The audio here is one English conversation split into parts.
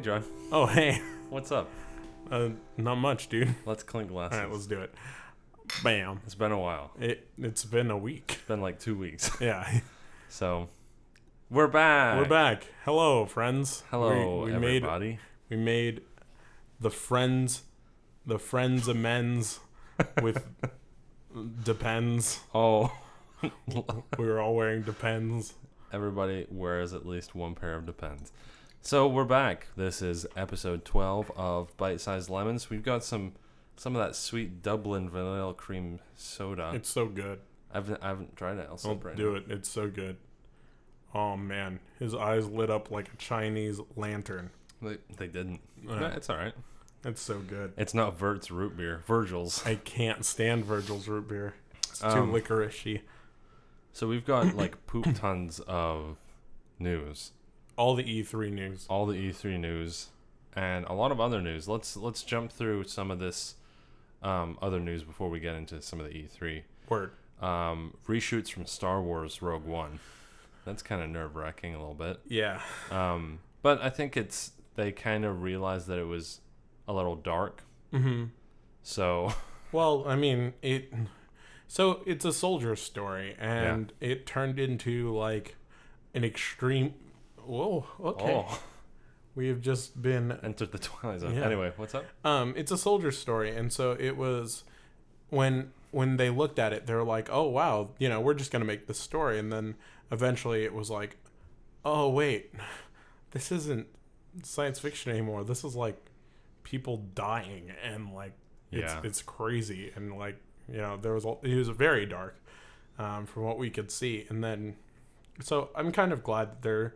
Hey, John. Oh, hey. What's up? Not much, dude. Let's clink glasses. All right, let's do it. Bam. It's been a while. It's been a week. It's been like 2 weeks. Yeah. So, we're back. We're back. Hello, friends. Hello, we everybody. We made the friends amends with Depends. Oh. We were all wearing Depends. Everybody wears at least one pair of Depends. So, we're back. This is episode 12 of Bite-Sized Lemons. We've got some of that sweet Dublin vanilla cream soda. It's so good. I haven't tried it. I'll do it. It's so good. Oh, man. His eyes lit up like a Chinese lantern. They didn't. No, it's all right. It's so good. It's not Vert's root beer. Virgil's. I can't stand Virgil's root beer. It's too licorice-y. So we've got like poop tons of news. All the E3 news. All the E3 news. And a lot of other news. Let's jump through some of this other news before we get into some of the E3. Word. Reshoots from Star Wars Rogue One. That's kind of nerve-wracking a little bit. Yeah. But I think they kind of realized that it was a little dark. Mm-hmm. So. Well, I mean, So it's a soldier story, and it turned into like an extreme. Whoa. Okay. Oh. We have just been entered the Twilight Zone. Yeah. Anyway, what's up? It's a soldier story, and so it was when they looked at it, they were like, "Oh wow, we're just gonna make this story," and then eventually it was like, "Oh wait, this isn't science fiction anymore. This is like people dying, and like it's crazy, and like it was very dark from what we could see, and then so I'm kind of glad that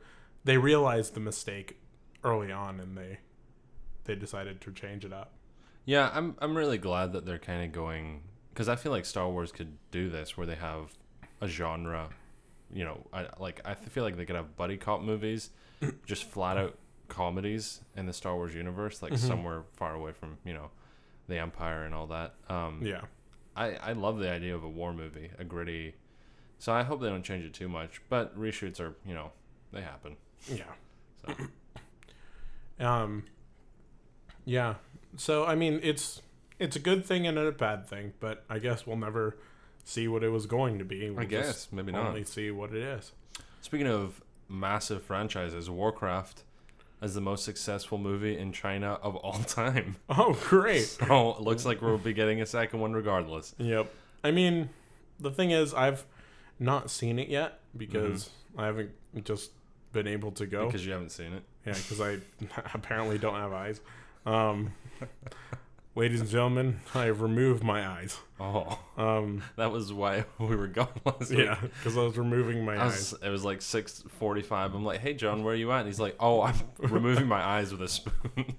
they realized the mistake early on, and they decided to change it up. Yeah, I'm really glad that they're kind of going, because I feel like Star Wars could do this where they have a genre. I feel like they could have buddy cop movies, just flat out comedies in the Star Wars universe, like somewhere far away from the Empire and all that. I love the idea of a war movie, a gritty. So I hope they don't change it too much. But reshoots are, they happen. Yeah. So. Yeah. So I mean, it's a good thing and a bad thing, but I guess we'll never see what it was going to be. I guess maybe not. Only see what it is. Speaking of massive franchises, Warcraft is the most successful movie in China of all time. Oh, great! So it looks like we'll be getting a second one regardless. Yep. I mean, the thing is, I've not seen it yet because I haven't just been able to go. Because you haven't seen it. Yeah, because I apparently don't have eyes. Ladies and gentlemen, I have removed my eyes. Oh. That was why we were gone last week. Yeah, because I was removing my eyes. It was like 6:45. I'm like, hey, John, where are you at? And he's like, oh, I'm removing my eyes with a spoon.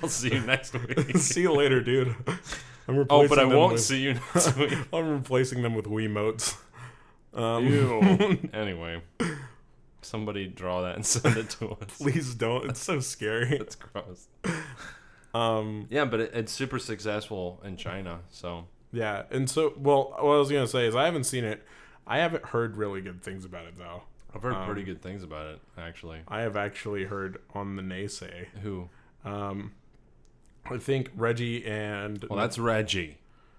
I'll see you next week. See you later, dude. But I won't see you next week. I'm replacing them with Wiimotes. Ew. Anyway. Somebody draw that and send it to us. Please don't. It's so scary. It's gross. Yeah, but it's super successful in China, so. Yeah, and so, well, what I was going to say is I haven't seen it. I haven't heard really good things about it, though. I've heard pretty good things about it, actually. I have actually heard on the naysay. Who? I think Reggie and... Well, that's Reggie.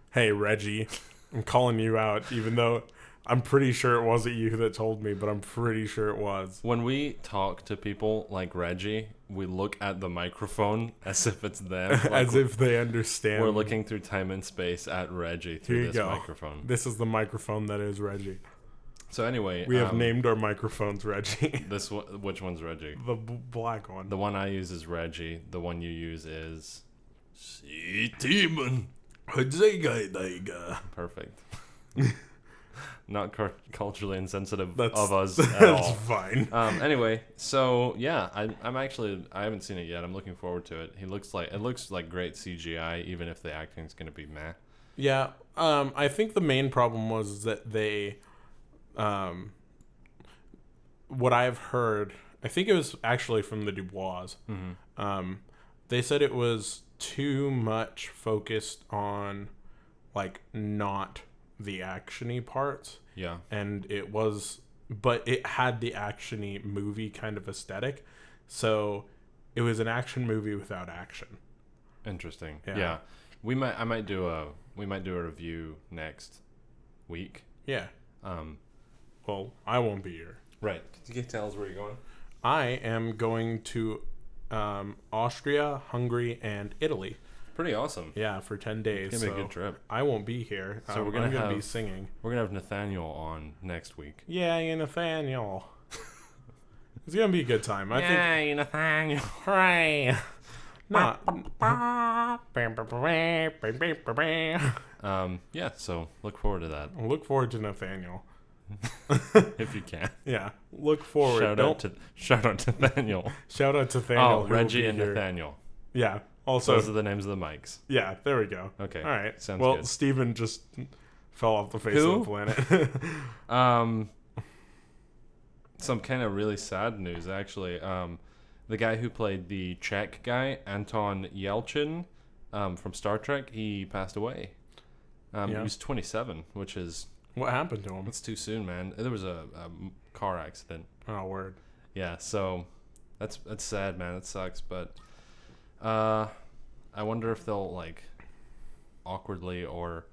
Hey, Reggie. I'm calling you out, even though I'm pretty sure it wasn't you that told me, but I'm pretty sure it was. When we talk to people like Reggie, we look at the microphone as if it's them. Like As if they understand. we're looking through time and space at Reggie Here through you this go. microphone. This is the microphone that is Reggie. So anyway, We have named our microphones Reggie. Which one's Reggie? The black one. The one I use is Reggie. The one you use is Demon. Perfect. Not culturally insensitive of us at That's all. fine. Anyway, so yeah, I'm actually I haven't seen it yet. I'm looking forward to it. It looks like great CGI, even if the acting's gonna be meh. Yeah. I think the main problem was that they, what I've heard, I think it was actually from the Dubois. Mm-hmm. They said it was too much focused on, like, not the actiony parts. Yeah. And but it had the actiony movie kind of aesthetic. So it was an action movie without action. Interesting. Yeah. Yeah. We might do a review next week. Yeah. Well, I won't be here. Right. Can you tell us where you're going? I am going to Austria, Hungary, and Italy. Pretty awesome. Yeah, for 10 days. It's gonna be a good trip. I won't be here. So I'm gonna be singing. We're gonna have Nathaniel on next week. Yay, Nathaniel. It's gonna be a good time. I think. Yay, Nathaniel. Hooray! Not. Yeah. So look forward to that Look forward to Nathaniel. if you can. Yeah, look forward. Shout out to Nathaniel. Shout out to Nathaniel. Oh, Reggie and Nathaniel. Yeah. Also, Those are the names of the mics. yeah. There we go. Okay. All right. Sounds well, good. Steven just fell off the face Who? of the planet. Some kind of really sad news, actually. The guy who played the Czech guy, Anton Yelchin, from Star Trek, he passed away. He was 27, which is... What happened to him? That's too soon, man. There was a car accident. Oh, word. Yeah, so that's sad, man. It sucks, but I wonder if they'll, like, awkwardly or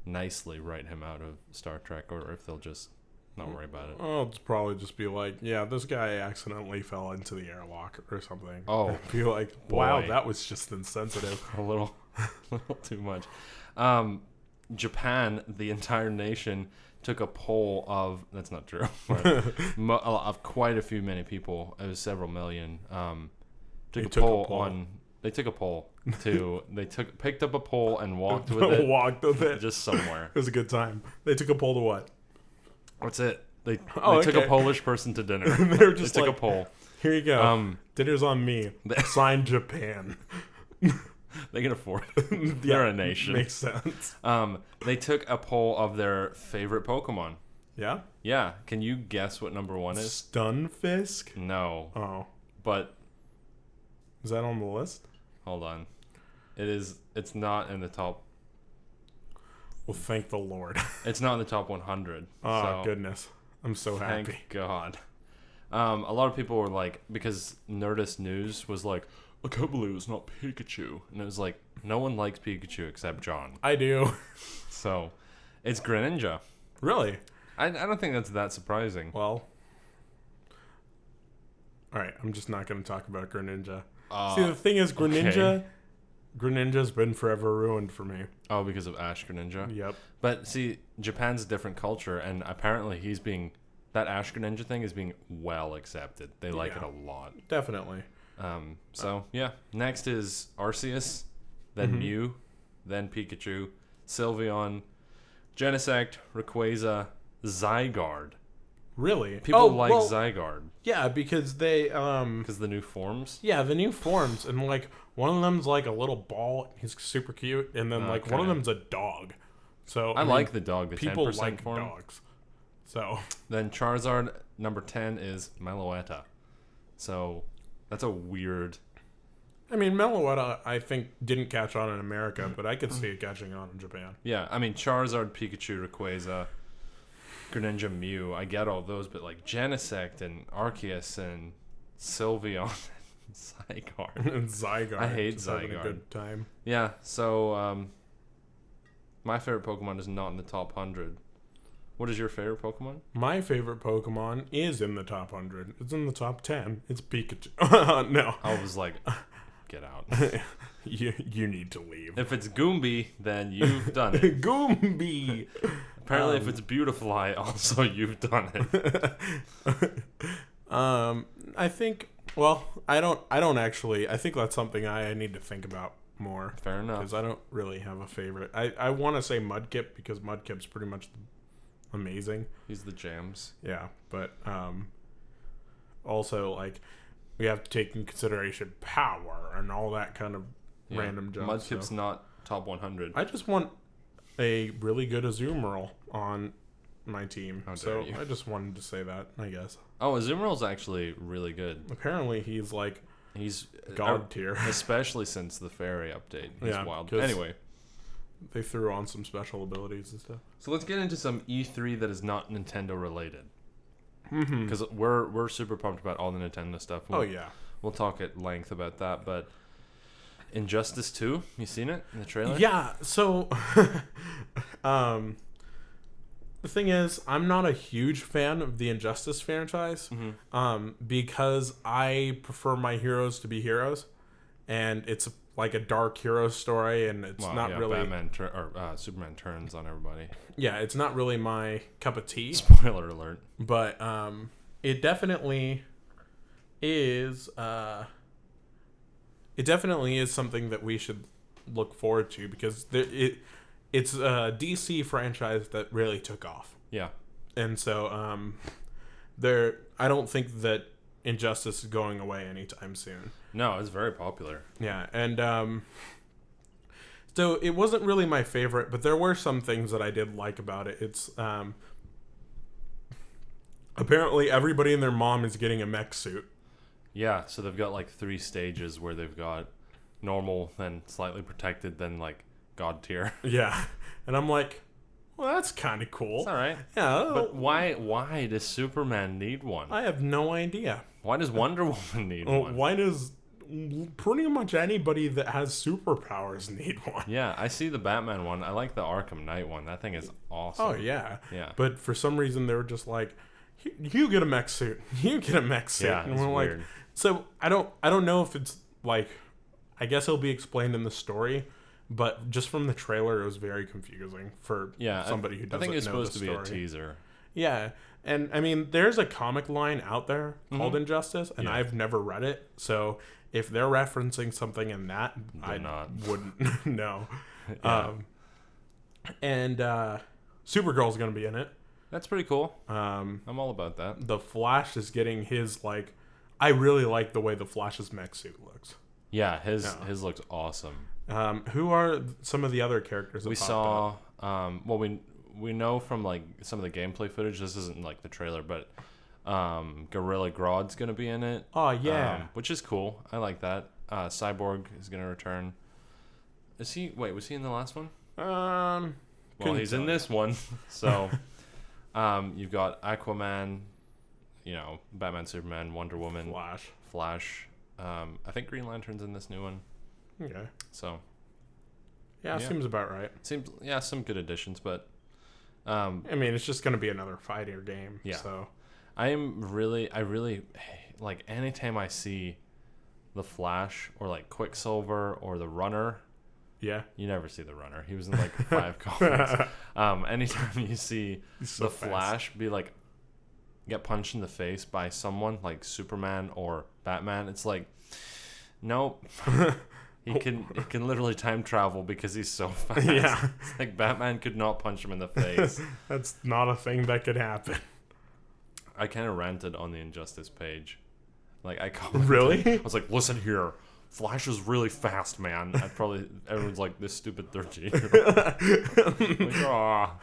nicely write him out of Star Trek, or if they'll just not worry about it. Oh, it's probably just be like, yeah, this guy accidentally fell into the airlock or something. Oh, be like, wow, boy. that was just insensitive. A little too much. Japan, the entire nation, took a poll of... That's not true. But of quite a few many people. It was several million. They took a poll picked up a pole and walked with it. Walked with it. Just somewhere. It was a good time. They took a poll to what? That's it. They Oh, took a okay. Polish person to dinner. They were just took like, a poll. Here you go. Dinner's on me. Signed Japan. They can afford it. They're a nation. Makes sense. They took a poll of their favorite Pokemon. Yeah? Yeah. Can you guess what number one is? Stunfisk? No. Oh. But Is that on the list? hold on. It's not in the top. Well, thank the Lord. It's not in the top 100. Oh, so goodness. I'm so happy. Thank God. A lot of people were like, because Nerdist News was like, I can't believe it's not Pikachu. And it was like, no one likes Pikachu except John. I do. So, it's Greninja. Really? I don't think that's that surprising. Well. Alright, I'm just not going to talk about Greninja. Uh, See, the thing is, Greninja... okay. Greninja's been forever ruined for me. Oh, because of Ash Greninja? Yep. But see, Japan's a different culture, and apparently that Ash Greninja thing is being well accepted. They like it a lot. Definitely. So, yeah. Next is Arceus, then Mew, then Pikachu, Sylveon, Genesect, Rayquaza, Zygarde. Really? People Zygarde. Yeah, because they... Because the new forms? Yeah, the new forms. And, like, one of them's, like, a little ball. He's super cute. And then, like, one of them's a dog. So I mean, like the dog, the people 10% like form. dogs. So... Then Charizard, number 10, is Meloetta. So, that's a weird... I mean, Meloetta, I think, didn't catch on in America, but I could see it catching on in Japan. Yeah, I mean, Charizard, Pikachu, Rayquaza, Greninja, Mew, I get all those, but like Genesect and Arceus and Sylveon and Zygarde. And Zygarde. I hate just having Zygarde. a good time. Yeah, so my favorite Pokemon is not in the top 100. What is your favorite Pokemon? My favorite Pokemon is in the top 100. It's in the top 10. It's Pikachu. No. I was like, get out. You need to leave. If it's Goombi, then you've done it. Goombi. Apparently, if it's Beautifly, also you've done it. I think. Well, I don't actually. I think that's something I need to think about more. Fair enough. Because I don't really have a favorite. I want to say Mudkip because Mudkip's pretty much amazing. He's the jams. Yeah, but also like we have to take in consideration power and all that kind of random jump. Mudkip's not top 100. I just want a really good Azumarill on my team. How dare So you. I just wanted to say that, I guess. Oh, Azumarill's actually really good. Apparently he's like He's God tier. Especially since the fairy update. He's Yeah, wild. 'cause Anyway, they threw on some special abilities and stuff. so let's get into some E3 that is not Nintendo related. Mm-hmm. Because we're super pumped about all the Nintendo stuff. Oh yeah. We'll talk at length about that, but Injustice 2, you seen it in the trailer? Yeah, so the thing is, I'm not a huge fan of the Injustice franchise, because I prefer my heroes to be heroes, and it's like a dark hero story, and it's not really Superman turns on everybody. Yeah, it's not really my cup of tea. Spoiler alert. But it definitely is. It definitely is something that we should look forward to because it's a DC franchise that really took off. Yeah. And so I don't think that Injustice is going away anytime soon. No, it's very popular. Yeah, and so it wasn't really my favorite, but there were some things that I did like about it. It's apparently everybody and their mom is getting a mech suit. Yeah, so they've got like 3 stages where they've got normal, then slightly protected, then like God tier. Yeah, and I'm like, well, that's kind of cool. It's all right. Yeah, But why does Superman need one? I have no idea. Why does Wonder Woman need one? Why does pretty much anybody that has superpowers need one? Yeah, I see the Batman one. I like the Arkham Knight one. That thing is awesome. Oh yeah. Yeah. But for some reason they were just like, you get a mech suit. You get a mech suit. Yeah, and it's we're weird. like, so I don't know if it's like, I guess it'll be explained in the story, but just from the trailer it was very confusing for somebody who doesn't know the story. I think it's supposed to be a teaser. Yeah. And I mean, there's a comic line out there called Injustice, and Yeah. I've never read it. So if they're referencing something in that, wouldn't know. Yeah. And Supergirl's going to be in it. That's pretty cool. I'm all about that. The Flash is getting his, like, I really like the way the Flash's mech suit looks. Yeah, his looks awesome. Who are some of the other characters that We popped saw, up? well, we know from like some of the gameplay footage. This isn't like the trailer, but Gorilla Grodd's gonna be in it. Oh yeah, which is cool. I like that. Cyborg is gonna return. Was he in the last one? Well, he's in this one. So, you've got Aquaman, Batman, Superman, Wonder Woman, Flash. I think Green Lantern's in this new one. Okay. So. Yeah, seems about right. Seems some good additions, but. I mean, it's just gonna be another fighter game. Yeah. So. I really like anytime I see the Flash or like Quicksilver or the Runner. Yeah. You never see the Runner. He was in like 5 comics. Anytime you see the Flash be like get punched in the face by someone like Superman or Batman, it's like, nope. He can literally time travel because he's so fast. Yeah. It's like Batman could not punch him in the face. That's not a thing that could happen. I kind of ranted on the Injustice page. Like I commented. Really? I was like, listen here. Flash is really fast, man. Everyone's like, this stupid 13-year-old. Like, aw.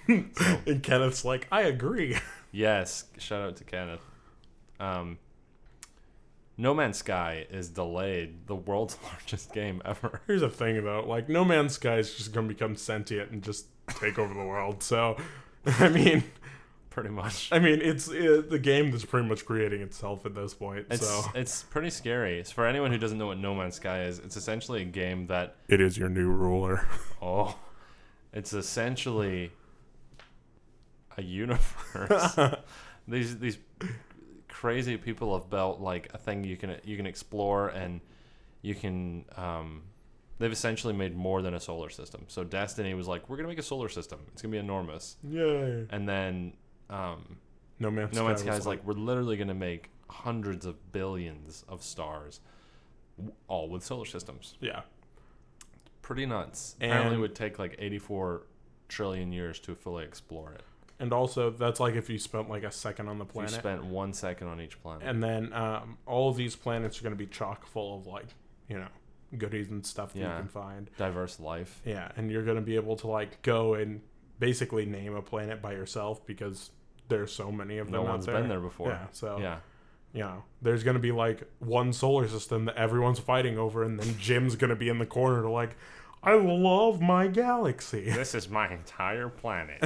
So, and Kenneth's like, I agree. yes. Shout out to Kenneth. No Man's Sky is delayed. The world's largest game ever. Here's the thing, though. Like, No Man's Sky is just going to become sentient and just take over the world. So, I mean... Pretty much. I mean, it's the game that's pretty much creating itself at this point. It's pretty scary. For anyone who doesn't know what No Man's Sky is, it's essentially a game that... It is your new ruler. Oh. It's essentially... a universe. These crazy people have built like a thing you can explore, and you can they've essentially made more than a solar system. So Destiny was like, we're gonna make a solar system. It's gonna be enormous. Yay. And then No Man's Sky is like, we're literally gonna make hundreds of billions of stars, all with solar systems. Yeah. Pretty nuts. And apparently it would take like 84 trillion years to fully explore it. And also, that's like if you spent like a second on the planet. You spent 1 second on each planet. And then all of these planets are going to be chock full of like, goodies and stuff that you can find. Diverse life. Yeah, and you're going to be able to like go and basically name a planet by yourself because there's so many of them out there. No one's been there before. Yeah, so there's going to be like one solar system that everyone's fighting over, and then Jim's going to be in the corner like, I love my galaxy. This is my entire planet.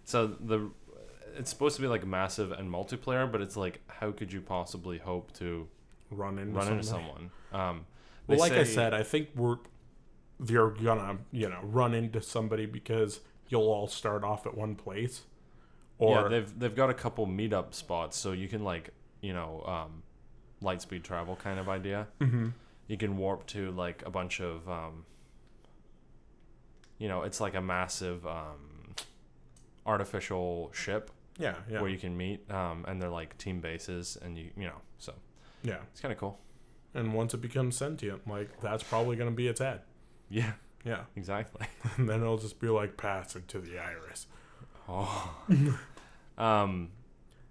So it's supposed to be like massive and multiplayer, but it's like, how could you possibly hope to run into someone? Well, like I said, I think you're gonna run into somebody because you'll all start off at one place. Or they've got a couple meetup spots, so you can like light speed travel kind of idea. Mm-hmm. You can warp to like a bunch of it's like a massive artificial ship. Yeah. Where you can meet, and they're like team bases, and so yeah, it's kind of cool. And once it becomes sentient, like that's probably gonna be its head. Yeah, exactly. And then it'll just be like passing to the iris. Oh.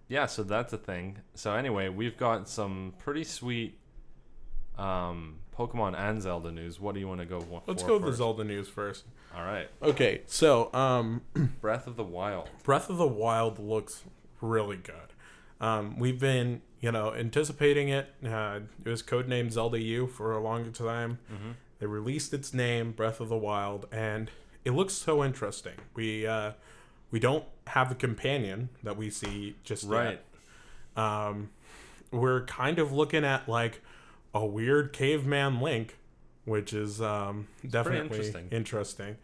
Yeah, so that's a thing. So anyway, we've got some pretty sweet Pokemon and Zelda news. What do you want to go for? Let's go with the Zelda news first. All right. Okay, so Breath of the Wild. Breath of the Wild looks really good. We've been, anticipating it. It was codenamed Zelda U for a long time. Mm-hmm. They released its name, Breath of the Wild, and it looks so interesting. We don't have a companion that we see just yet. We're kind of looking at like a weird caveman Link, which is definitely interesting.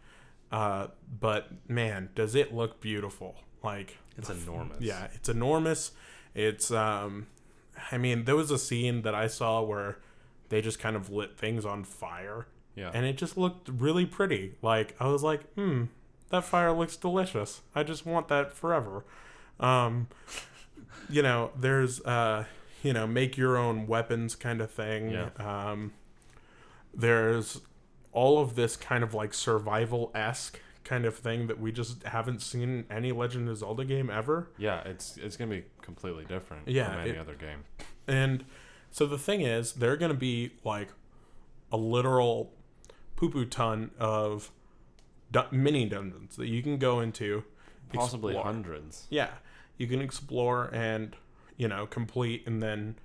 But man, does it look beautiful. Like it's enormous. Yeah, it's enormous. It's there was a scene that I saw where they just kind of lit things on fire. Yeah. And it just looked really pretty. Like I was like, that fire looks delicious. I just want that forever. There's make your own weapons kind of thing. Yeah. There's all of this kind of like survival-esque kind of thing that we just haven't seen in any Legend of Zelda game ever. Yeah, it's going to be completely different from any other game. And so the thing is, they're going to be like a literal poo-poo ton of mini dungeons that you can go into. Possibly hundreds. Yeah. You can explore and, complete, and then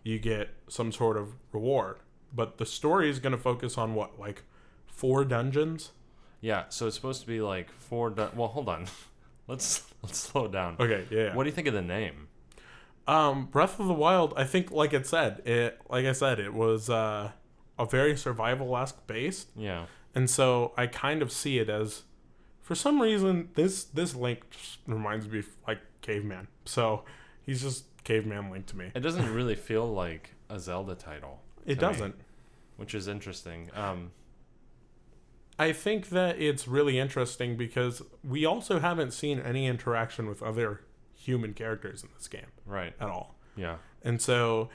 you get some sort of reward. But the story is going to focus on what, like 4 dungeons? Yeah, so it's supposed to be like 4 well, hold on. Let's slow down. Okay, yeah. What do you think of the name? Breath of the Wild, I think like I said, it was a very survival-esque base. Yeah. And so I kind of see it as, for some reason, this Link just reminds me of like Caveman. So he's just Caveman Link to me. It doesn't really feel like a Zelda title. It doesn't. Which is interesting. I think that it's really interesting because we also haven't seen any interaction with other human characters in this game. Right. At all. Yeah. And so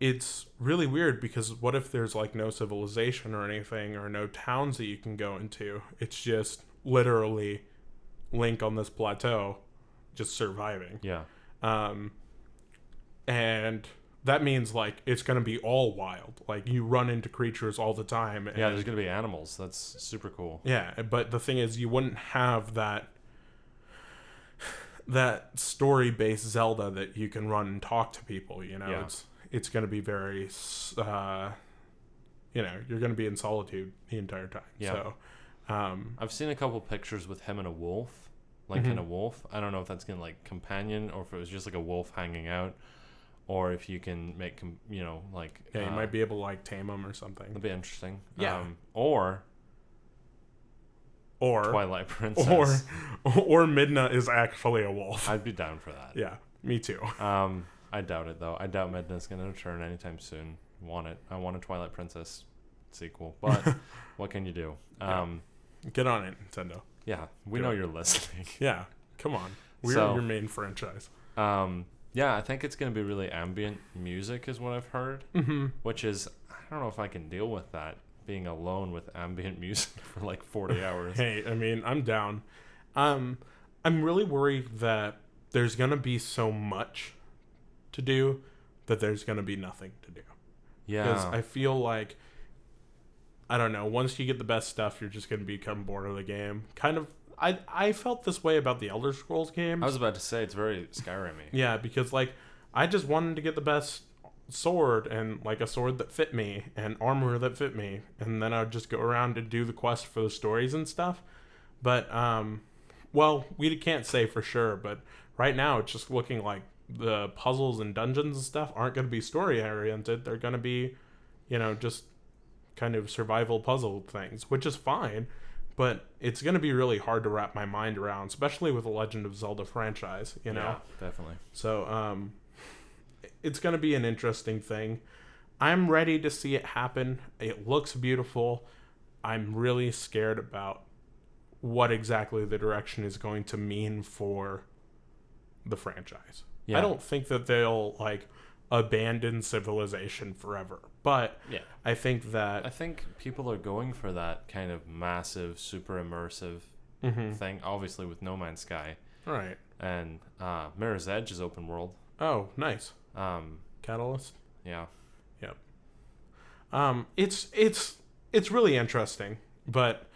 it's really weird because what if there's like no civilization or anything or no towns that you can go into? It's just literally Link on this plateau just surviving. Yeah. And that means like it's going to be all wild. Like you run into creatures all the time. Yeah, there's going to be animals. That's super cool. Yeah, but the thing is you wouldn't have that story-based Zelda that you can run and talk to people, Yeah. It's going to be very you're going to be in solitude the entire time. Yeah. So I've seen a couple pictures with him and a wolf, Link and a wolf. I don't know if that's going to like companion or if it was just like a wolf hanging out. Or if you can make, like... Yeah, you might be able to, like, tame them or something. That'd be interesting. Yeah. Or or Twilight Princess. or Midna is actually a wolf. I'd be down for that. Yeah, me too. I doubt it though. I doubt Midna's gonna return anytime soon. I want a Twilight Princess sequel, but what can you do? Get on it, Nintendo. Yeah, we know you're listening. Yeah, come on. We're your main franchise. Yeah, I think it's going to be really ambient music is what I've heard, which is, I don't know if I can deal with that, being alone with ambient music for like 40 hours. Hey, I mean, I'm down. I'm really worried that there's going to be so much to do that there's going to be nothing to do. Yeah. Because I feel like, I don't know, once you get the best stuff, you're just going to become bored of the game. Kind of. I felt this way about the Elder Scrolls games. I was about to say, it's very Skyrim-y. Yeah, because, like, I just wanted to get the best sword and, like, a sword that fit me and armor that fit me. And then I would just go around and do the quest for the stories and stuff. But, well, we can't say for sure, but right now it's just looking like the puzzles and dungeons and stuff aren't going to be story-oriented. They're going to be, just kind of survival puzzle things, which is fine. But it's going to be really hard to wrap my mind around, especially with the Legend of Zelda franchise, you know? Yeah, definitely. So, it's going to be an interesting thing. I'm ready to see it happen. It looks beautiful. I'm really scared about what exactly the direction is going to mean for the franchise. Yeah. I don't think that they'll, like, abandon civilization forever. But yeah. I think people are going for that kind of massive, super immersive thing, obviously with No Man's Sky. Right. And Mirror's Edge is open world. Oh, nice. Catalyst? Yeah. Yep. It's really interesting, but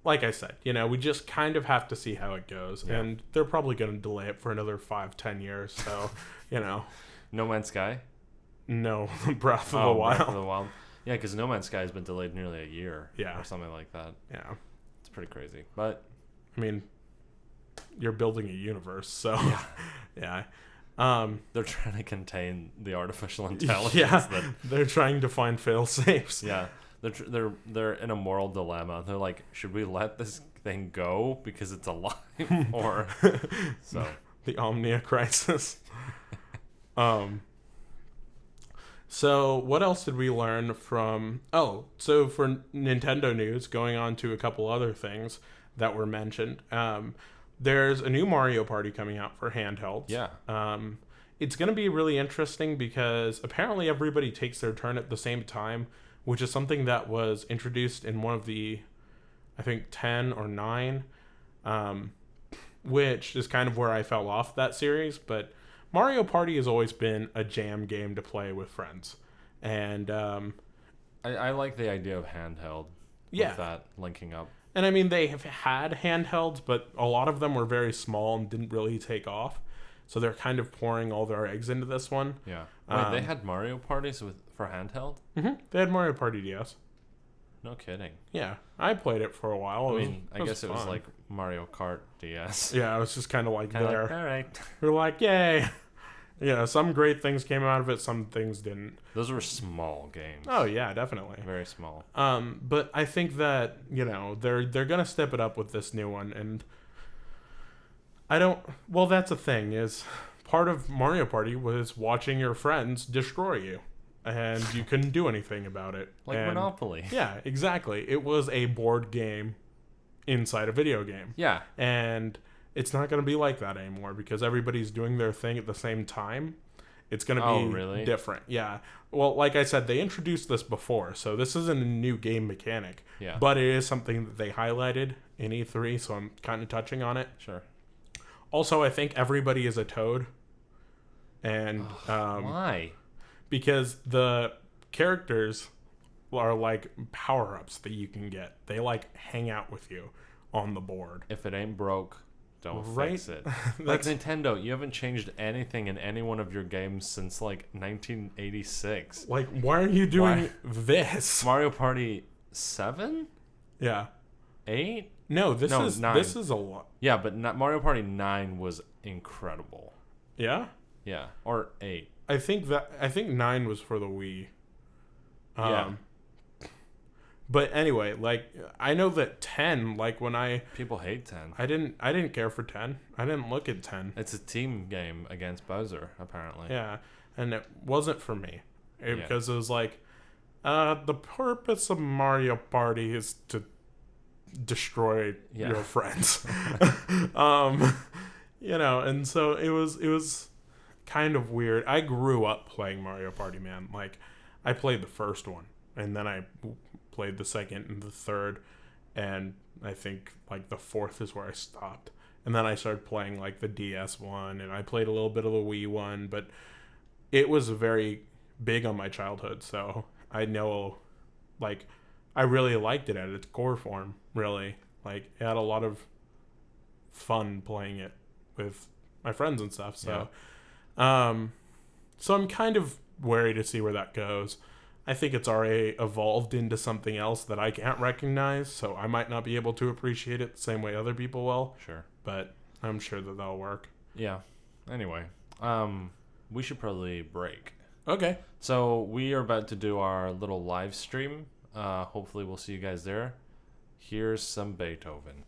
like I said, we just kind of have to see how it goes. Yeah. And they're probably going to delay it for another 5-10 years, so, No Man's Sky? No, Breath of the Wild. Breath of the Wild. Yeah, because No Man's Sky has been delayed nearly a year. Yeah. Or something like that. Yeah. It's pretty crazy. But, I mean, you're building a universe, so. Yeah. Yeah. They're trying to contain the artificial intelligence. Yeah, they're trying to find fail-safes. Yeah. They're in a moral dilemma. They're like, should we let this thing go because it's alive? Or, so. The Omnia crisis. So what else did we learn from... so for Nintendo news, going on to a couple other things that were mentioned. There's a new Mario Party coming out for handhelds. Yeah. It's going to be really interesting because apparently everybody takes their turn at the same time, which is something that was introduced in one of the, I think, 10 or 9, which is kind of where I fell off that series, but... Mario Party has always been a jam game to play with friends. And I like the idea of handheld with that linking up. And I mean, they have had handhelds, but a lot of them were very small and didn't really take off. So they're kind of pouring all their eggs into this one. Yeah. Wait, they had Mario Parties for handheld? Mm-hmm. They had Mario Party DS. No kidding. Yeah. I played it for a while. I guess it was like Mario Kart DS. Yeah, it was just kind of like there. Like, all right. We're like, yay. Some great things came out of it, some things didn't. Those were small games. Oh, yeah, definitely. Very small. But I think that, they're going to step it up with this new one. And that's the thing, is part of Mario Party was watching your friends destroy you. And you couldn't do anything about it. Like Monopoly. Yeah, exactly. It was a board game inside a video game. Yeah. And it's not going to be like that anymore because everybody's doing their thing at the same time. It's going to be different. Yeah. Well, like I said, they introduced this before, so this isn't a new game mechanic. Yeah. But it is something that they highlighted in E3, so I'm kind of touching on it. Sure. Also, I think everybody is a Toad. And why? Because the characters are like power-ups that you can get. They like hang out with you on the board. If it ain't broke, don't fix it. Like Nintendo, you haven't changed anything in any one of your games since like 1986. Like, why are you doing this? Mario Party 7? Yeah. 8? No, this is 9. This is a lot. Yeah, but Mario Party 9 was incredible. Yeah? Yeah, or 8. I think 9 was for the Wii. Yeah. But anyway, like I know that 10, like when People hate 10. I didn't care for 10. I didn't look at 10. It's a team game against Bowser, apparently. Yeah, and it wasn't for me because it was like the purpose of Mario Party is to destroy your friends. And so it was kind of weird. I grew up playing Mario Party, man. Like I played the first one and then I played the second and the third, and I think like the fourth is where I stopped. And then I started playing like the DS one, and I played a little bit of the Wii one, but it was very big on my childhood, so I know, like, I really liked it at its core form, really. Like, it had a lot of fun playing it with my friends and stuff, so so I'm kind of wary to see where that goes. I think it's already evolved into something else that I can't recognize, so I might not be able to appreciate it the same way other people will. Sure. But I'm sure that that'll work. Yeah. Anyway, we should probably break. Okay. So we are about to do our little live stream. Hopefully we'll see you guys there. Here's some Beethoven.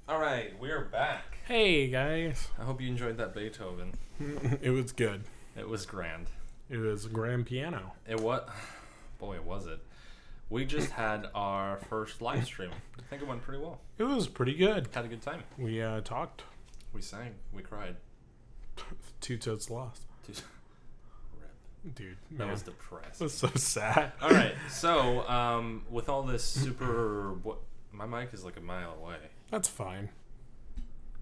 All right, we are back. Hey, guys. I hope you enjoyed that Beethoven. It was good. It was grand. It was grand piano. Boy, was it. We just had our first live stream. I think it went pretty well. It was pretty good. Had a good time. We talked. We sang. We cried. Two toads lost. Rip. Dude, That man. was depressing. It was so sad. All right, so with all this super... my mic is like a mile away. That's fine.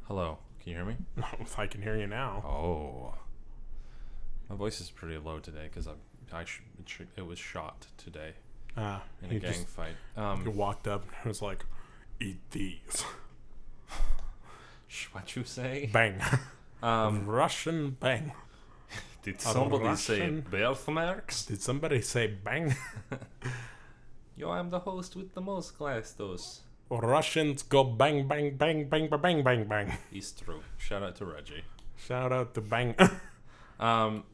Hello, can you hear me? If I can hear you now. Oh. My voice is pretty low today because it was shot today in a gang fight. He walked up and was like, "Eat these." What you say? Bang. Russian bang. Did somebody say birthmarks? Did somebody say bang? Yo, I'm the host with the most glasses. Russians go bang, bang, bang, bang, bang, bang, bang, bang. It's true. Shout out to Reggie. Shout out to bang. So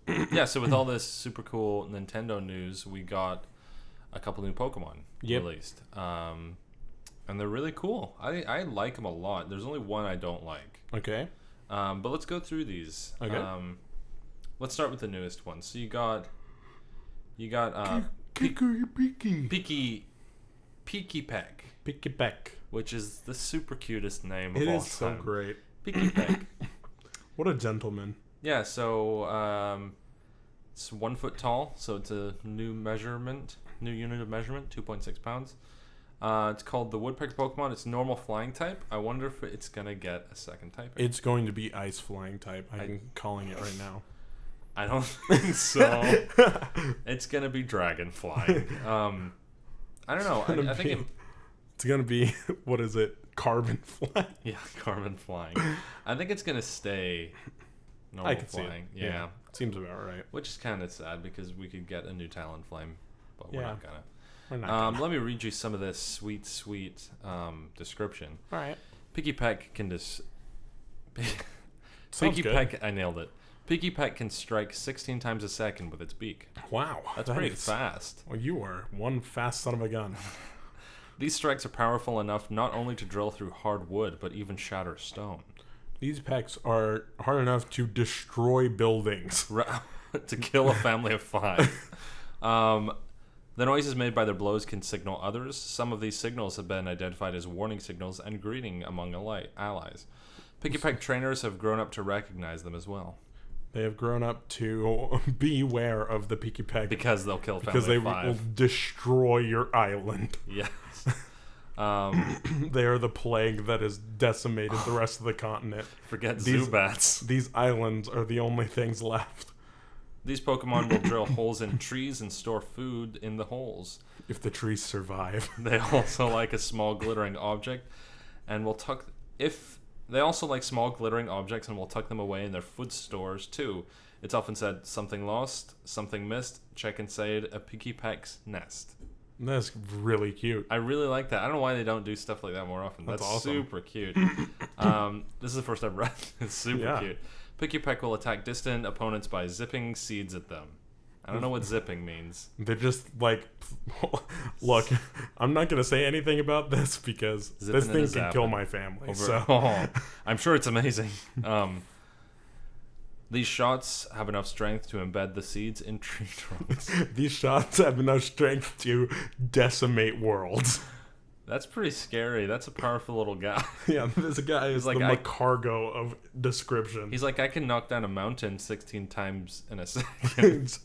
with all this super cool Nintendo news, we got a couple new Pokemon released. And they're really cool. I like them a lot. There's only one I don't like. Okay. But let's go through these. Okay. Let's start with the newest one. So you got Peaky Peck. Picky Peck. Which is the super cutest name of It all is so time. great. Peaky Peck. What a gentleman. Yeah, so it's 1 foot tall, so it's a new unit of measurement, 2.6 pounds. It's called the Woodpecker Pokemon. It's normal flying type. I wonder if it's going to get a second type. It's going to be ice flying type. I'm calling it right now. I don't think so. It's going to be dragon flying. I don't know. I think it's going to be, what is it? Carbon flying? Yeah, carbon flying. I think it's going to stay normal I can flying. see it. Yeah. Seems about right. Which is kind of sad because we could get a new Talonflame, but we're not gonna. We're not gonna. Let me read you some of this sweet description. All right. Picky Peck can Sounds good. Peck, I nailed it. Picky Peck can strike 16 times a second with its beak. Wow. That's pretty fast. Well, you are one fast son of a gun. These strikes are powerful enough not only to drill through hard wood, but even shatter stone. These pecks are hard enough to destroy buildings. To kill a family of 5. The noises made by their blows can signal others. Some of these signals have been identified as warning signals and greeting among allies. Picky Peck trainers have grown up to recognize them as well. They have grown up to beware of the Picky Peck. Because they'll kill family because they of 5. will destroy your island. Yes. They are the plague that has decimated the rest of the continent. Forget Zubats. These islands are the only things left. These Pokemon will drill holes in trees and store food in the holes. If the trees survive. They also like a small glittering object and will tuck... They also like small glittering objects and will tuck them away in their food stores too. It's often said, something lost, something missed, check inside a Picky Peck's nest. That's really cute. I really like that. I don't know why they don't do stuff like that more often. That's awesome. Super cute. This is the first I've read. It's super cute. Picky Peck will attack distant opponents by zipping seeds at them. I don't know what zipping means. They're just like, look, I'm not gonna say anything about this because this thing can kill my family. I'm sure it's amazing. These shots have enough strength to embed the seeds in tree trunks. These shots have enough strength to decimate worlds. That's pretty scary. That's a powerful little guy. Yeah, this guy is like the cargo of description. He's like, I can knock down a mountain 16 times in a second.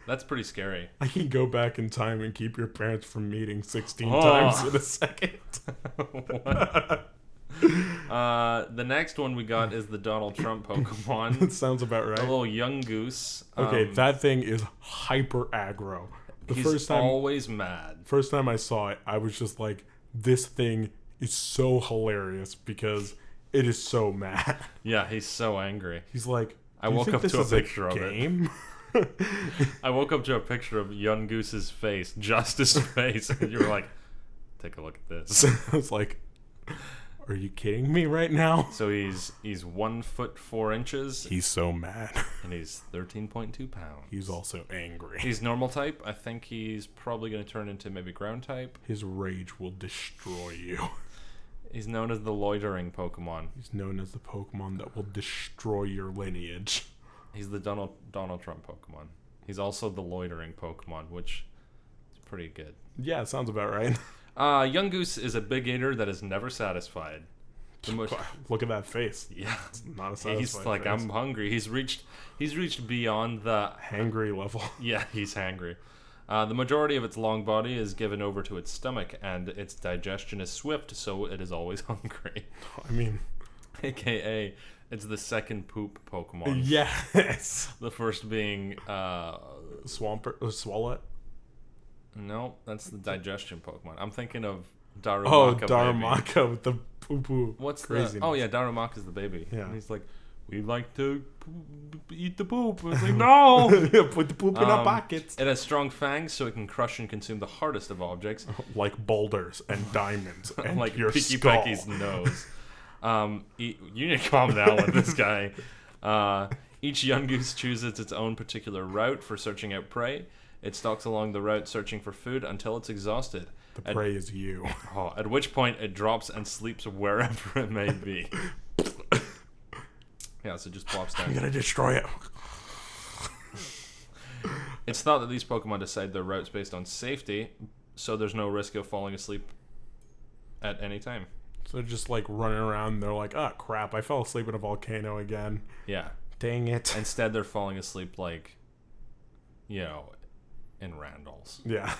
That's pretty scary. I can go back in time and keep your parents from meeting 16 times in a second. The next one we got is the Donald Trump Pokemon. That sounds about right. A little young goose. Okay, that thing is hyper aggro. He's always mad. First time I saw it, I was just like, this thing is so hilarious because it is so mad. Yeah, he's so angry. He's like, I woke up to a picture of it. I woke up to a picture of young Goose's face, just his face, and you were like, take a look at this. I was like, are you kidding me right now? So he's 1 foot 4 inches. He's so mad. And he's 13.2 pounds. He's also angry. He's normal type. I think he's probably going to turn into maybe ground type. His rage will destroy you. He's known as the loitering Pokemon. He's known as the Pokemon that will destroy your lineage. He's the Donald Trump Pokemon. He's also the loitering Pokemon, which is pretty good. Yeah, sounds about right. Young Goose is a big eater that is never satisfied. Look at that face. Yeah, it's not a satisfied he's like, face. I'm hungry. He's reached beyond the hangry level. Yeah, he's hangry. The majority of its long body is given over to its stomach, and its digestion is swift, so it is always hungry. I mean, AKA, it's the second poop Pokemon. Yes. The first being Swalot. No, that's the digestion Pokemon. I'm thinking of Darumaka. Oh, Darumaka with the poo-poo. What's craziness. Oh, yeah, Darumaka's the baby. Yeah. And he's like, we like to eat the poop. It's like, no! Put the poop in our pockets. It has strong fangs, so it can crush and consume the hardest of objects. Like boulders and diamonds and like your Picky skull. Pecky's nose. You need to calm down with this guy. Each young goose chooses its own particular route for searching out prey. It stalks along the route searching for food until it's exhausted. The prey is you. At which point it drops and sleeps wherever it may be. Yeah, so it just plops down. I'm gonna destroy it. It's thought that these Pokemon decide their routes based on safety, so there's no risk of falling asleep at any time. So they're just like running around and they're like, oh crap, I fell asleep in a volcano again. Yeah. Dang it. Instead they're falling asleep like, you know, in Randall's. Yeah.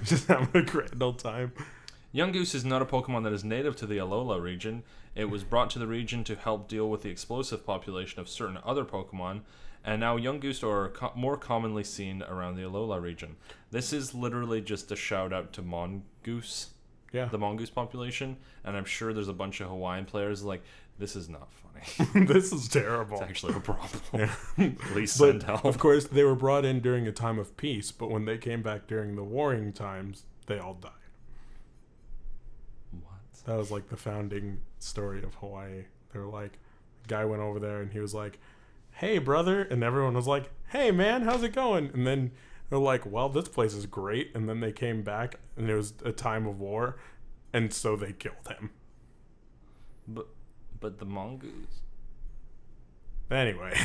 Just having a grand old time. Young Goose is not a Pokemon that is native to the Alola region. It was brought to the region to help deal with the explosive population of certain other Pokemon, and now Young Goose are more commonly seen around the Alola region. This is literally just a shout out to Mongoose. Yeah. The Mongoose population, and I'm sure there's a bunch of Hawaiian players like, this is not funny. This is terrible. It's actually a problem. Yeah. Please send help. Of course, they were brought in during a time of peace, but when they came back during the warring times, they all died. What? That was like the founding story of Hawaii. They were like, the guy went over there and he was like, hey, brother. And everyone was like, hey, man, how's it going? And then they're like, well, this place is great. And then they came back and it was a time of war. And so they killed him. But the Mongoose. Anyway.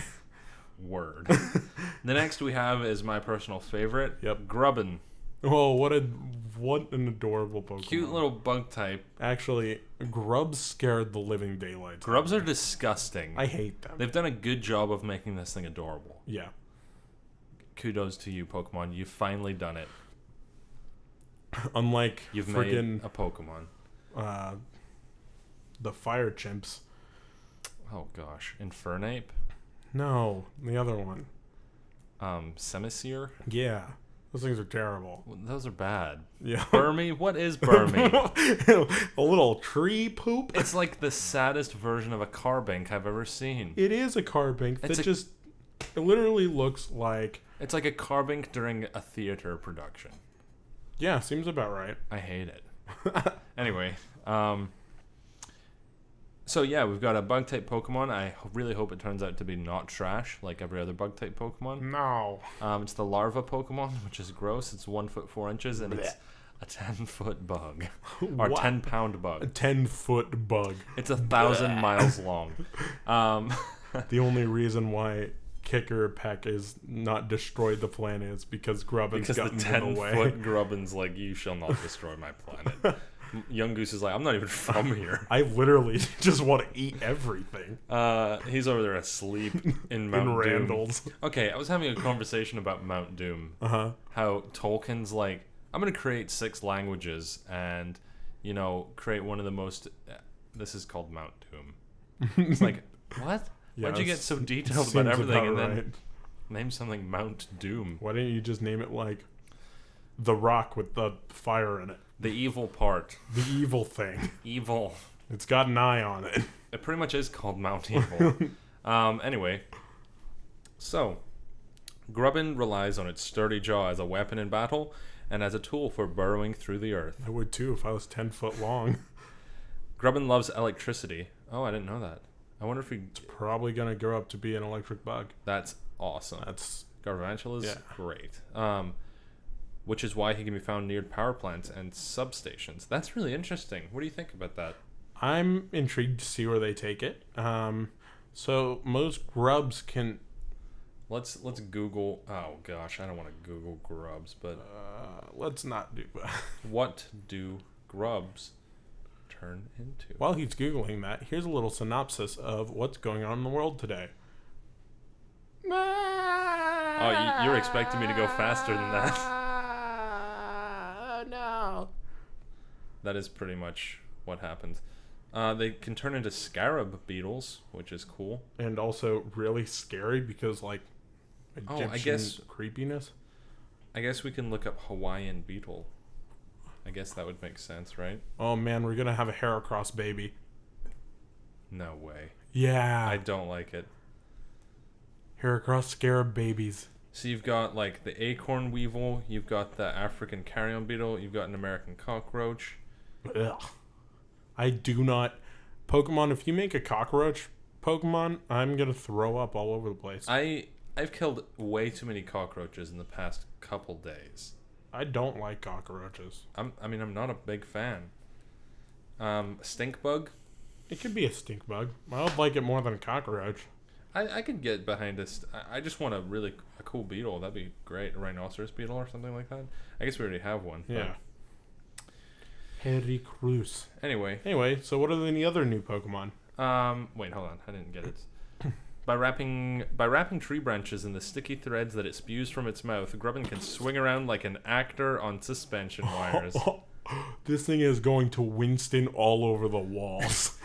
Word. The next we have is my personal favorite. Yep. Grubbin. Oh, what an adorable Pokemon. Cute little bug type. Actually, Grubs scared the living daylights. Grubs are disgusting. I hate them. They've done a good job of making this thing adorable. Yeah. Kudos to you, Pokemon. You've finally done it. Unlike you've made a Pokemon. The fire chimps. Oh gosh, Infernape? No, the other one. Semisear? Yeah, those things are terrible. Well, those are bad. Yeah. Burmy? What is Burmy? A little tree poop. It's like the saddest version of a carbink I've ever seen. It is a carbink that just it literally looks like. It's like a carbink during a theater production. Yeah, seems about right. I hate it. Anyway, So yeah, we've got a bug type Pokemon. I really hope it turns out to be not trash like every other bug type Pokemon. No. It's the larva Pokemon, which is gross. It's 1 foot 4 inches, and it's a 10-foot bug or What? 10-pound A bug. 10-foot bug. It's 1,000 miles long. The only reason why Kicker Peck is not destroyed the planet is because Grubbin's Because the gotten in the way. 10-foot Grubbin's like, you shall not destroy my planet. Young Goose is like, I'm not even from here. I literally just want to eat everything. He's over there asleep in Mount In Doom. Randall's. Okay, I was having a conversation about Mount Doom. Uh-huh. How Tolkien's like, I'm going to create 6 languages and, create one of the most... This is called Mount Doom. It's like, what? Yeah, Why'd you get so detailed seems about everything about and then right. name something Mount Doom? Why didn't you just name it like the rock with the fire in it? The evil part. The evil thing. Evil. It's got an eye on it. It pretty much is called Mount Evil. Anyway. So, Grubbin relies on its sturdy jaw as a weapon in battle and as a tool for burrowing through the earth. I would too if I was 10 foot long. Grubbin loves electricity. Oh, I didn't know that. I wonder if he... It's probably going to grow up to be an electric bug. That's awesome. That's... Gargantual is Yeah. great. Which is why he can be found near power plants and substations. That's really interesting. What do you think about that? I'm intrigued to see where they take it. So most grubs can... Let's Google... Oh, gosh. I don't want to Google grubs, but... let's not do that. What do grubs turn into? While he's Googling that, here's a little synopsis of what's going on in the world today. Oh, you're expecting me to go faster than that. Oh, no. That is pretty much what happens. They can turn into scarab beetles, which is cool. And also really scary because, like, Egyptian I guess- creepiness. I guess we can look up Hawaiian beetle. I guess that would make sense, right? Oh, man, we're going to have a Heracross baby. No way. Yeah. I don't like it. Heracross scarab babies. So you've got like the acorn weevil, you've got the African carrion beetle, you've got an American cockroach. Ugh. I do not... Pokemon, if you make a cockroach Pokemon, I'm going to throw up all over the place. I've killed way too many cockroaches in the past couple days. I don't like cockroaches. I'm not a big fan. Stink bug? It could be a stink bug. I would like it more than a cockroach. I could get behind this. I just want a cool beetle. That'd be great. A rhinoceros beetle or something like that. I guess we already have one. Yeah. Harry Cruz. Anyway, So what are the other new Pokemon? wait, hold on. I didn't get it. By wrapping tree branches in the sticky threads that it spews from its mouth, Grubbin can swing around like an actor on suspension wires. This thing is going to Winston all over the walls.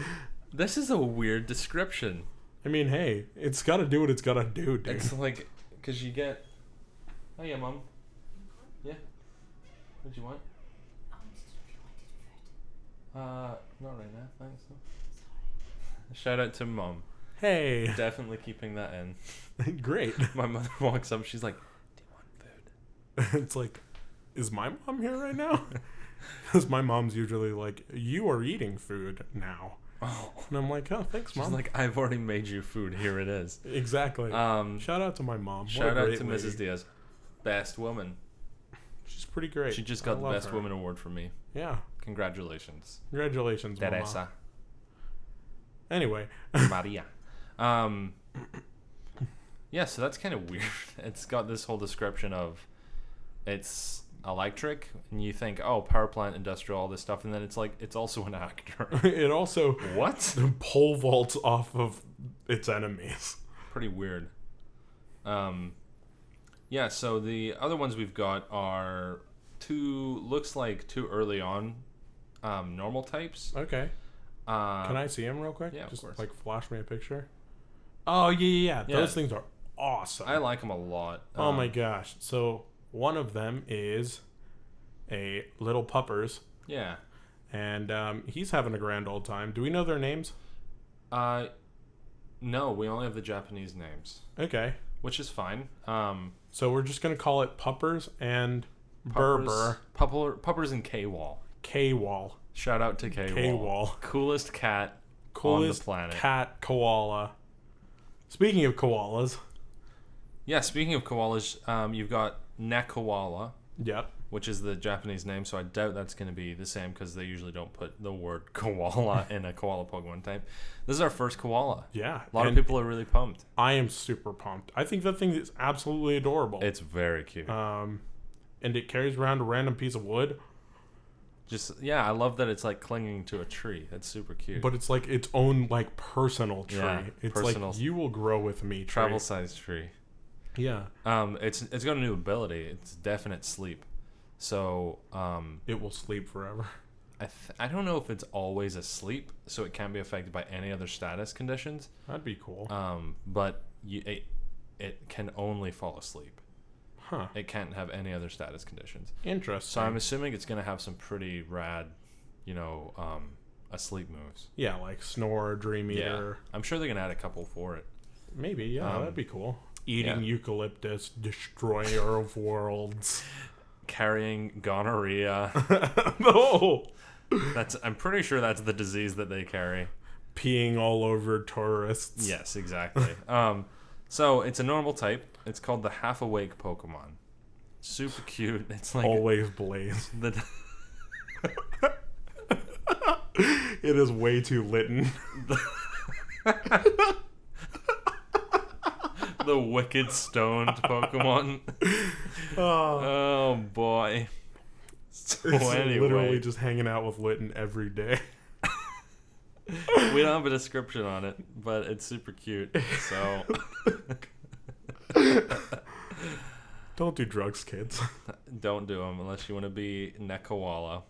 This is a weird description. I mean, hey, it's got to do what it's got to do, dude. It's like, because you get... Oh, yeah, Mum. Yeah? What do you want? Not right now, thanks. Shout out to Mum. Hey. Definitely keeping that in. Great. My mother walks up, she's like, do you want food? It's like, is my mom here right now? Because my mom's usually like, you are eating food now. Oh. And I'm like, oh, thanks, She's Mom. like, I've already made you food, here it is. Exactly. Shout out to my mom. What Shout a out great to lady. Mrs. Diaz. Best woman. She's pretty great. She just I got the love Best her. Woman award from me. Yeah. Congratulations. Congratulations, Mama. Teresa. Anyway. Maria. Yeah, so that's kind of weird. It's got this whole description of it's electric, and you think, oh, power plant, industrial, all this stuff, and then it's like, it's also an actor. It also What? pole vaults off of its enemies. Pretty weird. Yeah, so the other ones we've got are looks like two early on normal types. Okay. Can I see him real quick? Yeah, of Just course. like flash me a picture. Oh yeah. Yeah. Those things are awesome. I like them a lot. Oh my gosh. So one of them is a little puppers, Yeah. and he's having a grand old time. Do we know their names? No, we only have the Japanese names, Okay. which is fine. So we're just gonna call it puppers and Berber Puppers and K-Wall. K-Wall. Shout out to K-Wall. K-Wall. Coolest cat Coolest on the planet. cat koala. Speaking of koalas. Yeah, speaking of koalas, you've got Nekoala, Yep. which is the Japanese name, so I doubt that's going to be the same because they usually don't put the word koala in a koala Pokemon type. This is our first koala. Yeah. A lot of people are really pumped. I am super pumped. I think that thing is absolutely adorable. It's very cute. And it carries around a random piece of wood. I love that it's like clinging to a tree. That's super cute. But it's like its own like personal tree. Yeah, it's personal. like you will grow with me. Travel size tree. Yeah. It's got a new ability. It's definite sleep. So it will sleep forever. I don't know if it's always asleep, so it can't be affected by any other status conditions. That'd be cool. But it can only fall asleep. Huh. It can't have any other status conditions. Interesting. So I'm assuming it's gonna have some pretty rad, asleep moves. Yeah, like snore, dream eater. Yeah. I'm sure they're gonna add a couple for it. Maybe, yeah, that'd be cool. Eating eucalyptus, destroyer of worlds. Carrying gonorrhea. No. I'm pretty sure that's the disease that they carry. Peeing all over tourists. Yes, exactly. So it's a normal type. It's called the half awake Pokemon. Super cute. It's like always Blaze. The it is way too litten. The wicked stoned Pokemon. Oh boy. So it's anyway, literally just hanging out with Litten every day. We don't have a description on it, but it's super cute. So don't do drugs, kids. Don't do them unless you want to be Nekoala.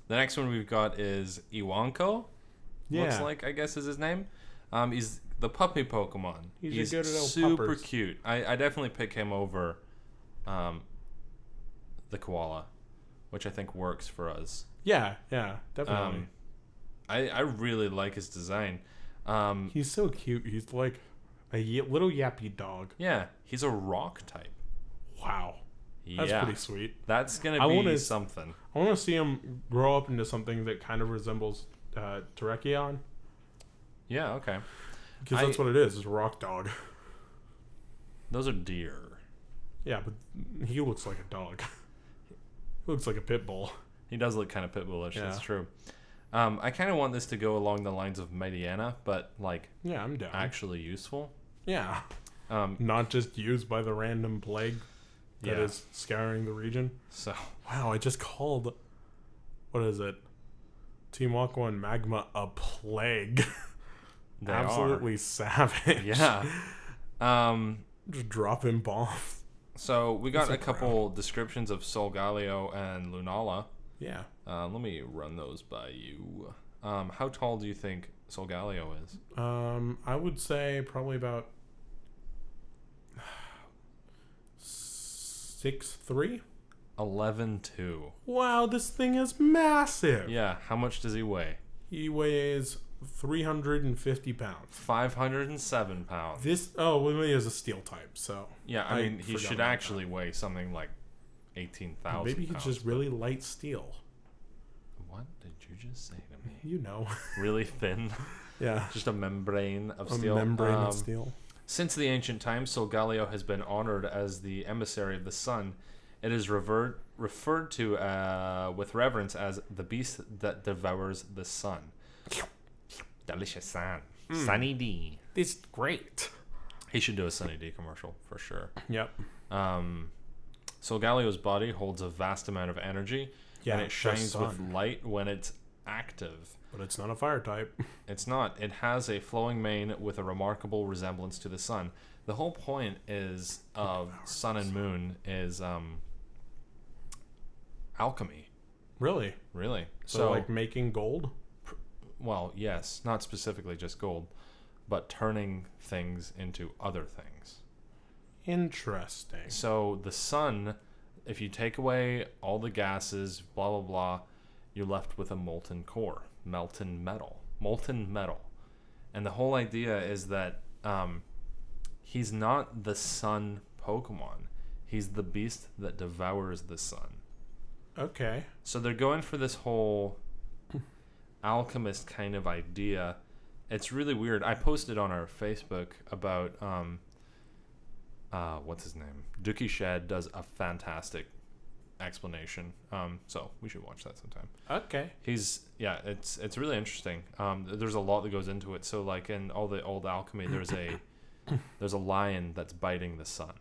The next one we've got is Iwanko. Yeah. Looks like, I guess, is his name. He's the puppy Pokemon. He's a good little super puppers. cute. I definitely pick him over the koala, which I think works for us. Yeah, definitely. I really like his design. He's so cute. He's like a little yappy dog. Yeah, he's a rock type. Wow. That's pretty sweet. That's going to be something. I want to see him grow up into something that kind of resembles Terrakion. Yeah, okay. Because that's what it is. It's a rock dog. Those are deer. Yeah, but he looks like a dog. He looks like a pit bull. He does look kind of pit bullish. Yeah. That's true. I kind of want this to go along the lines of Mediana, but like I'm down. actually useful. Yeah. Not just used by the random plague that is scouring the region. So wow, I just called what is it? Team Aqua and Magma a plague. They absolutely savage. Yeah. Just dropping bombs. So we got a couple descriptions of Solgaleo and Lunala. Yeah. Let me run those by you. How tall do you think Solgaleo is? I would say probably about 6'3". 11'2". Wow, this thing is massive. Yeah. How much does he weigh? He weighs 350 pounds. 507 pounds. He is a steel type, so yeah. I mean, he should actually weigh something like 18,000. Maybe he's just really light steel. What did you just say to me? You know. Really thin. Yeah. Just a membrane of steel. A membrane of steel. Since the ancient times, Solgaleo has been honored as the emissary of the sun. It is referred to with reverence as the beast that devours the sun. Delicious sun. Sunny D. It's great. He should do a Sunny D commercial for sure. Yep. Solgaleo's body holds a vast amount of energy, and it shines with light when it's active. But it's not a fire type. It's not. It has a flowing mane with a remarkable resemblance to the sun. The whole point is of sun and moon is alchemy. Really? Really. So like making gold? Well, yes. Not specifically just gold, but turning things into other things. Interesting. So the sun, if you take away all the gases, blah, blah, blah, you're left with a molten core. Molten metal. And the whole idea is that he's not the sun Pokemon. He's the beast that devours the sun. Okay. So they're going for this whole alchemist kind of idea It's really weird. I posted on our Facebook about what's his name? Dookie Shed does a fantastic explanation. So we should watch that sometime. Okay. It's really interesting. There's a lot that goes into it. So like in all the old alchemy, there's a lion that's biting the sun.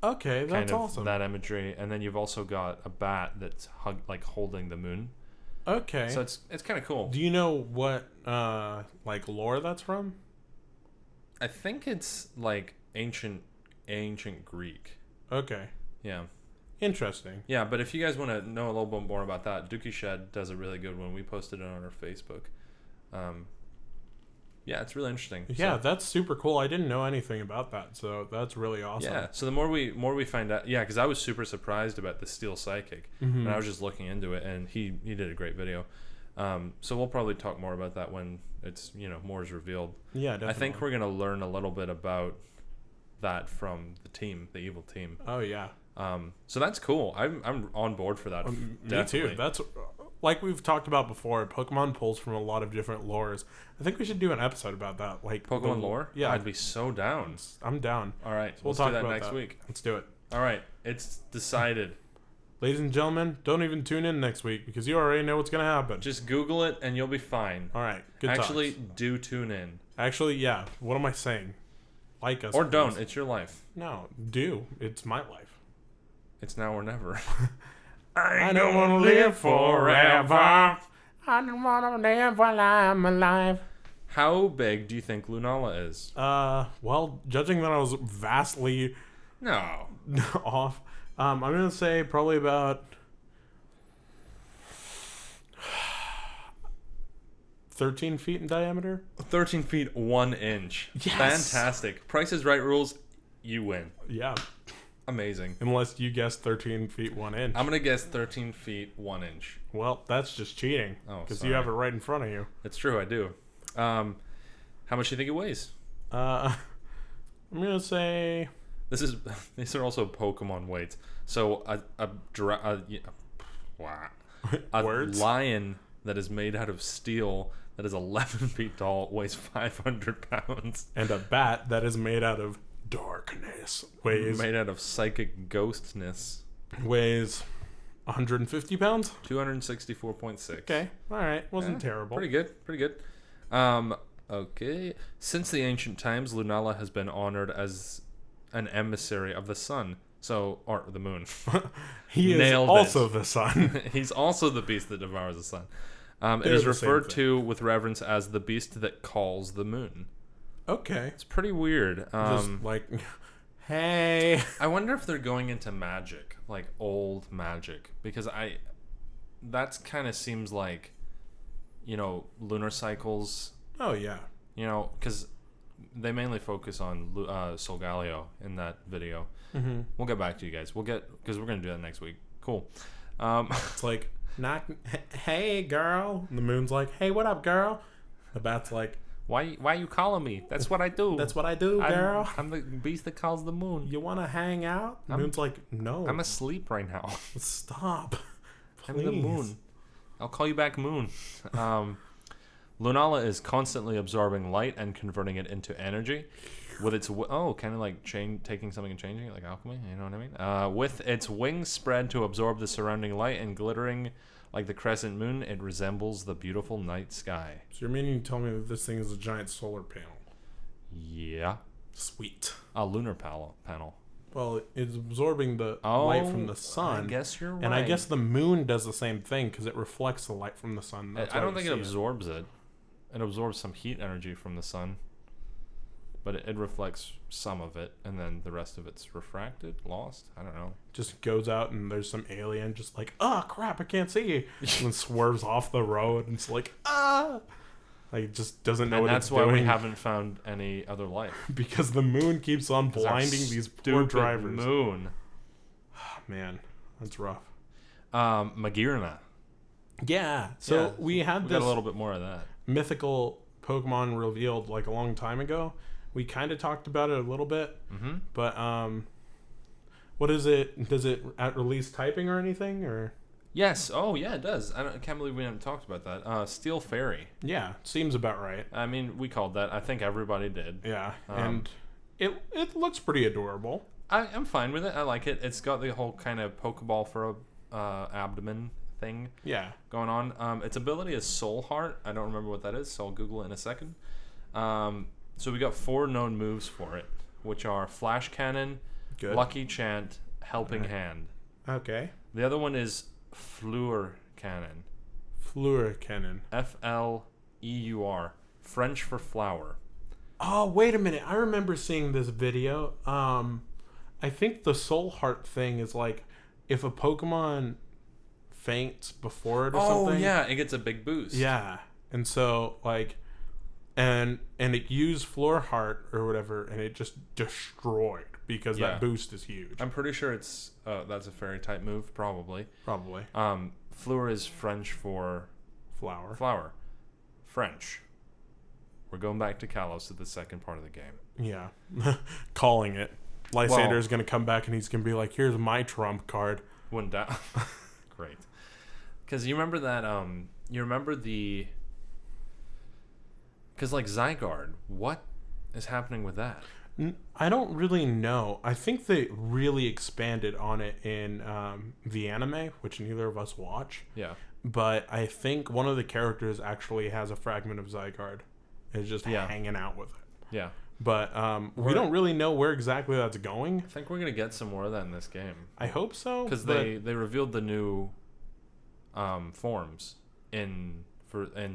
Okay, that's kind of awesome. That imagery, and then you've also got a bat that's holding the moon. Okay. So it's kind of cool. Do you know what like lore that's from? I think it's like ancient Greek. Okay. Yeah. Interesting. Yeah, but if you guys want to know a little bit more about that, Dookie Shed does a really good one. We posted it on our Facebook. Yeah, it's really interesting. Yeah, that's super cool. I didn't know anything about that, so that's really awesome. Yeah, so the more we find out, yeah, because I was super surprised about the Steel Psychic, and I was just looking into it, and he did a great video. So we'll probably talk more about that when it's more is revealed. Yeah, definitely. I think we're gonna learn a little bit about that from the evil team. Oh yeah. So that's cool. I'm on board for that. Me too. That's like we've talked about before. Pokemon pulls from a lot of different lores. I think we should do an episode about that. Like Pokemon lore. Yeah, I'd be so down. I'm down. All right, So we'll let's talk do that about next that. week. Let's do it. All right, it's decided. Ladies and gentlemen, don't even tune in next week because you already know what's gonna happen. Just Google it and you'll be fine. All right. Good Actually, talks. do tune in. Actually, yeah. What am I saying? Like us. Or please. don't. It's your life. No, do. It's my life. It's now or never. I don't want to live forever. I don't want to live while I'm alive. How big do you think Lunala is? Well, judging that I was vastly No. off, I'm gonna say probably about 13 feet in diameter. 13 feet 1 inch. Yes. Fantastic. Price is Right rules. You win. Yeah, Amazing. unless you guess 13 feet 1 inch. I'm gonna guess 13 feet 1 inch. Well, that's just cheating Oh, because sorry. you have it right in front of you. It's true. I do. How much do you think it weighs? I'm gonna say These are also Pokemon weights. So a Words? lion that is made out of steel that is 11 feet tall weighs 500 pounds. and a bat that is made out of darkness weighs Made out of psychic ghostness. 150 pounds. 264.6. Okay, all right, wasn't Yeah, terrible. Pretty good. Okay. Since the ancient times, Lunala has been honored as an emissary of the sun. Or the moon. He is Nailed also it. the sun. He's also the beast that devours the sun. It They're is the same referred thing. to with reverence as the beast that calls the moon. Okay, It's pretty weird. just like, hey. I wonder if they're going into magic, like old magic, because that's kind of seems like, lunar cycles. Oh yeah. Because they mainly focus on Solgaleo in that video. Mm-hmm. We'll get back to you guys. Because we're gonna do that next week. Cool. It's like, hey girl. And the moon's like, hey, what up, girl? The bat's like, Why you calling me? That's what I do. that's what I do, girl. I'm the beast that calls the moon. You want to hang out? The moon's like, no. I'm asleep right now. Stop. I'm the moon. I'll call you back, moon. Lunala is constantly absorbing light and converting it into energy. With its kind of like taking something and changing it, like alchemy. You know what I mean? With its wings spread to absorb the surrounding light and glittering like the crescent moon, it resembles the beautiful night sky. So you're meaning to tell me that this thing is a giant solar panel? Yeah, Sweet. a lunar panel. Well, it's absorbing the light from the sun. I guess you're right. And I guess the moon does the same thing because it reflects the light from the sun. That's I why don't we think it see absorbs it. It absorbs some heat energy from the sun, but it reflects some of it, and then the rest of it's refracted, lost. I don't know. Just goes out and there's some alien just like, oh crap, I can't see you. And then swerves off the road and it's like, ah. Like, it just doesn't know And what that's it's why doing. we haven't found any other life. Because the moon keeps on 'Cause our blinding these poor stupid drivers. Moon. Man, that's rough. Magirna. Yeah. So Yeah, we had We this got a little bit more of that. mythical Pokemon revealed like a long time ago. We kind of talked about it a little bit, but what is it? Does it at release typing or anything? Or Yes. Oh, yeah, it does. I can't believe we haven't talked about that. Steel Fairy. Yeah, seems about right. I mean, we called that. I think everybody did. Yeah, and it looks pretty adorable. I'm fine with it. I like it. It's got the whole kind of Pokeball for a abdomen thing Yeah. going on. Its ability is Soul Heart. I don't remember what that is, so I'll Google it in a second. So we got 4 known moves for it, which are Flash Cannon, Good. Lucky Chant, Helping Hand. Okay. The other one is Fleur Cannon. Fleur Cannon. Fleur. French for flower. Oh, wait a minute. I remember seeing this video. I think the Soul Heart thing is like if a Pokemon faints before it or something. Oh, yeah. It gets a big boost. Yeah. And so, like, and it used Floor Heart or whatever, and it just destroyed because that boost is huge. I'm pretty sure it's that's a fairy type move, probably. Probably. Fleur is French for flower. French. We're going back to Kalos at the second part of the game. Yeah. Calling it. Lysander's going to come back and he's going to be like, here's my trump card. Wouldn't that? Great. Because you remember that, because like Zygarde, what is happening with that? I don't really know. I think they really expanded on it in the anime, which neither of us watch. Yeah. But I think one of the characters actually has a fragment of Zygarde. It's just hanging out with it. Yeah. But we don't really know where exactly that's going. I think we're going to get some more of that in this game. I hope so. Because they revealed the new forms in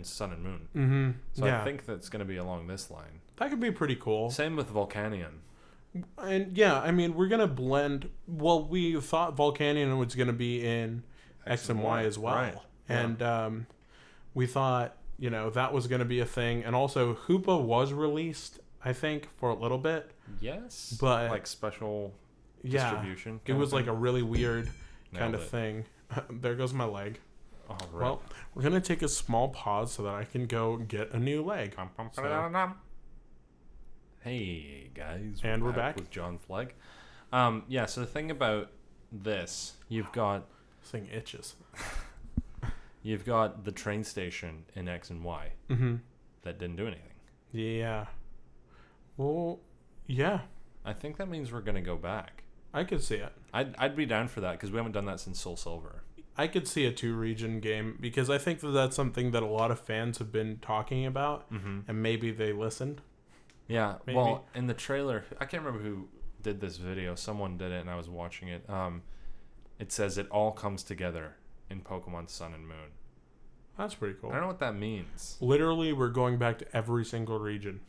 Sun and Moon. Mm-hmm. So I think that's going to be along this line. That could be pretty cool. Same with Volcanion. And yeah, I mean, we're going to blend. Well, we thought Volcanion was going to be in X and Y as well. Right. And we thought, that was going to be a thing. And also, Hoopa was released, I think, for a little bit. Yes. But like special distribution. It was like a really weird kind of thing. There goes my leg. Oh, right. Well, we're going to take a small pause so that I can go get a new leg. Hey, guys. And we're back. With John Flegg. So the thing about this, you've got... This thing itches. You've got the train station in X and Y that didn't do anything. Yeah. Well, yeah. I think that means we're going to go back. I could see it. I'd be down for that because we haven't done that since Soul Silver. I could see a 2-region game because I think that's something that a lot of fans have been talking about, and maybe they listened. Yeah, maybe. Well, in the trailer, I can't remember who did this video. Someone did it, and I was watching it. It says it all comes together in Pokemon Sun and Moon. That's pretty cool. I don't know what that means. Literally, we're going back to every single region.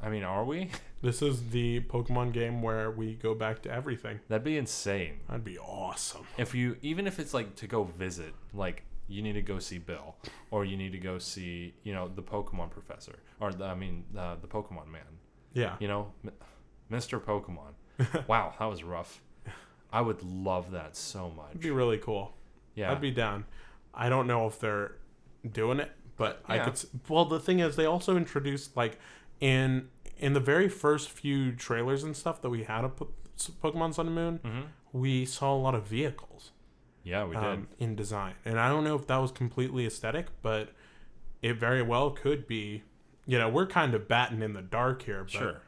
I mean, are we? This is the Pokemon game where we go back to everything. That'd be insane. That'd be awesome. Even if it's like to go visit, like you need to go see Bill, or you need to go see, the Pokemon professor, or the Pokemon man. Yeah. Mr. Pokemon. Wow, that was rough. I would love that so much. It'd be really cool. Yeah. I'd be down. I don't know if they're doing it, but I could. Well, the thing is, they also introduced like in the very first few trailers and stuff that we had of Pokemon Sun and Moon, we saw a lot of vehicles. Yeah, we did in design, and I don't know if that was completely aesthetic, but it very well could be. We're kind of batting in the dark here. But, sure.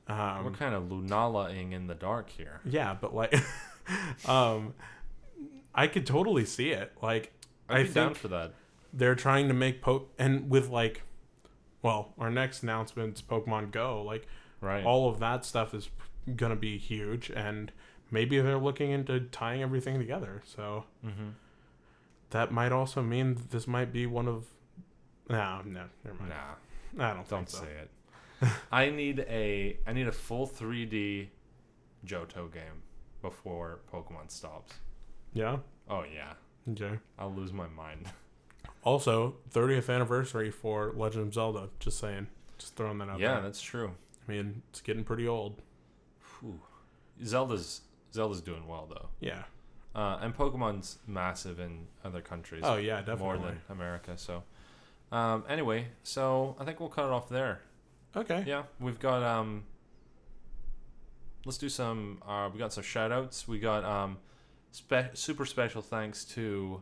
We're kind of Lunala-ing in the dark here. Yeah, but like, I could totally see it. Like, I'd be down for that. They're trying to make and with like, well, our next announcement's Pokemon Go. Like, right. All of that stuff is gonna be huge, and maybe they're looking into tying everything together. So that might also mean that this might be one of. No, never mind. Nah, I don't think so. say it. I need a full 3D Johto game before Pokemon stops. Yeah. Oh yeah. Okay. I'll lose my mind. Also, 30th anniversary for Legend of Zelda. Just saying. Just throwing that out there. Yeah, that's true. I mean, it's getting pretty old. Whew. Zelda's doing well though. Yeah. And Pokemon's massive in other countries. Oh yeah, definitely. More than America. So, anyway, so I think we'll cut it off there. Okay. Yeah, we've got let's do some. We got some shout outs. We got super special thanks to